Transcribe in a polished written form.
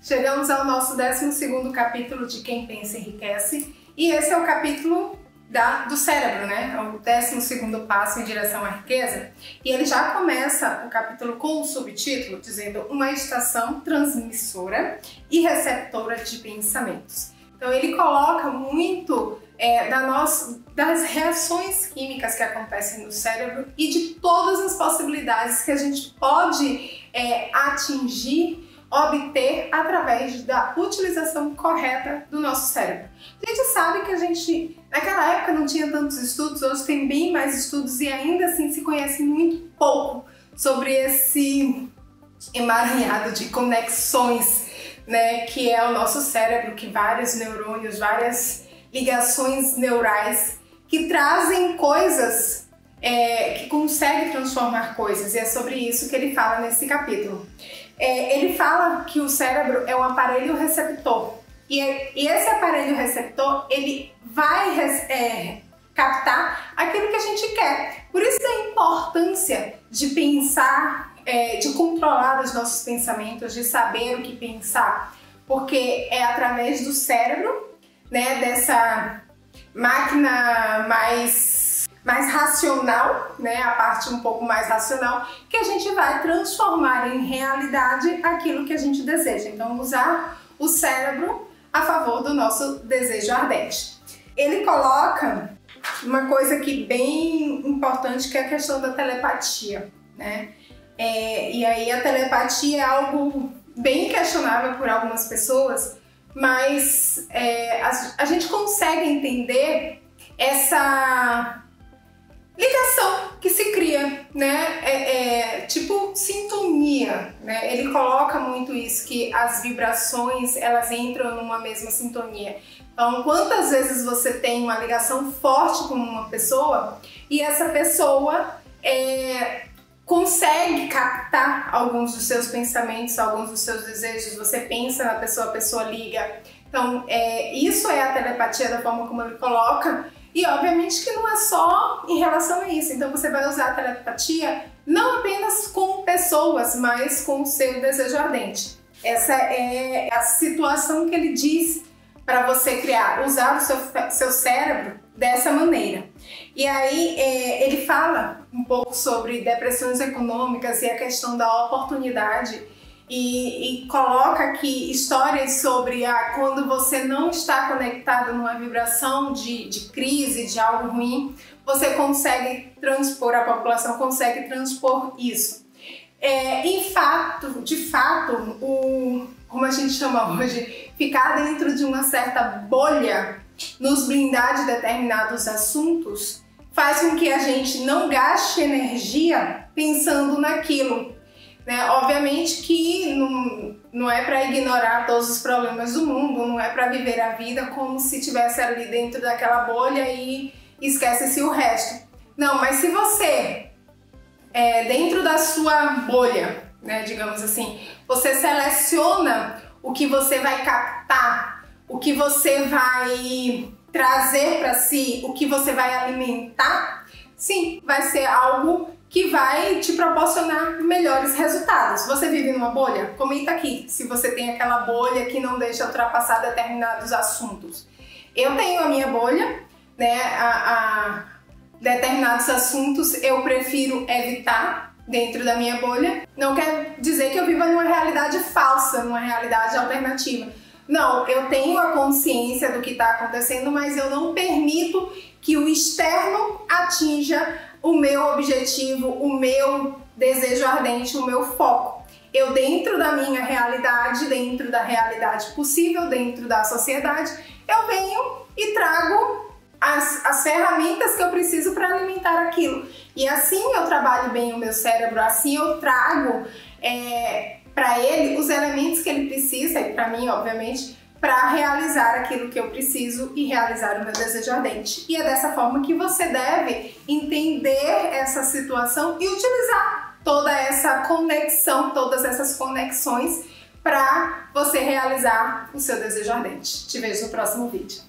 Chegamos ao nosso 12º capítulo de Quem Pensa Enriquece, e esse é o capítulo do cérebro, né? É o 12º passo em direção à riqueza, e ele já começa o capítulo com um subtítulo dizendo uma estação transmissora e receptora de pensamentos. Então ele coloca muito das reações químicas que acontecem no cérebro e de todas as possibilidades que a gente pode atingir, obter através da utilização correta do nosso cérebro. A gente sabe que a gente, naquela época não tinha tantos estudos, hoje tem bem mais estudos e ainda assim se conhece muito pouco sobre esse emaranhado de conexões, né, que é o nosso cérebro, que vários neurônios, várias ligações neurais que trazem coisas, que conseguem transformar coisas, e é sobre isso que ele fala nesse capítulo. Ele fala que o cérebro é um aparelho receptor, e esse aparelho receptor ele vai captar aquilo que a gente quer. Por isso a importância de pensar, de controlar os nossos pensamentos, de saber o que pensar, porque é através do cérebro, né, dessa máquina mais racional, né, a parte um pouco mais racional, que a gente vai transformar em realidade aquilo que a gente deseja. Então, usar o cérebro a favor do nosso desejo ardente. Ele coloca uma coisa aqui bem importante, que é a questão da telepatia, né? E aí a telepatia é algo bem questionável por algumas pessoas, mas a gente consegue entender essa ligação que se cria, né? Tipo sintonia, né? Ele coloca muito isso, que as vibrações elas entram numa mesma sintonia. Então, quantas vezes você tem uma ligação forte com uma pessoa e essa pessoa consegue captar alguns dos seus pensamentos, alguns dos seus desejos, você pensa na pessoa, a pessoa liga. Então, isso é a telepatia da forma como ele coloca, e obviamente que não é só em relação a isso. Então você vai usar a telepatia não apenas com pessoas, mas com o seu desejo ardente. Essa é a situação que ele diz para você usar o seu cérebro dessa maneira. E aí ele fala um pouco sobre depressões econômicas e a questão da oportunidade, e coloca aqui histórias sobre quando você não está conectado numa vibração de crise, de algo ruim, você consegue transpor, a população consegue transpor isso. De fato, como a gente chama hoje, ficar dentro de uma certa bolha, nos blindar de determinados assuntos, faz com que a gente não gaste energia pensando naquilo. Né? Obviamente que não é para ignorar todos os problemas do mundo, não é para viver a vida como se estivesse ali dentro daquela bolha e esquece-se o resto. Não, mas se você, dentro da sua bolha, né, digamos assim, você seleciona o que você vai captar, o que você vai trazer para si, o que você vai alimentar, sim, vai ser algo que vai te proporcionar melhores resultados. Você vive numa bolha? Comenta aqui se você tem aquela bolha que não deixa ultrapassar determinados assuntos. Eu tenho a minha bolha, né? Determinados assuntos eu prefiro evitar dentro da minha bolha. Não quer dizer que eu viva numa realidade falsa, numa realidade alternativa. Não, eu tenho a consciência do que está acontecendo, mas eu não permito que o externo atinja o meu objetivo, o meu desejo ardente, o meu foco. Eu, dentro da minha realidade, dentro da realidade possível, dentro da sociedade, eu venho e trago as ferramentas que eu preciso para alimentar aquilo. E assim eu trabalho bem o meu cérebro, assim eu trago para ele os elementos que ele precisa, e para mim, obviamente, para realizar aquilo que eu preciso e realizar o meu desejo ardente. E é dessa forma que você deve entender essa situação e utilizar toda essa conexão, todas essas conexões para você realizar o seu desejo ardente. Te vejo no próximo vídeo.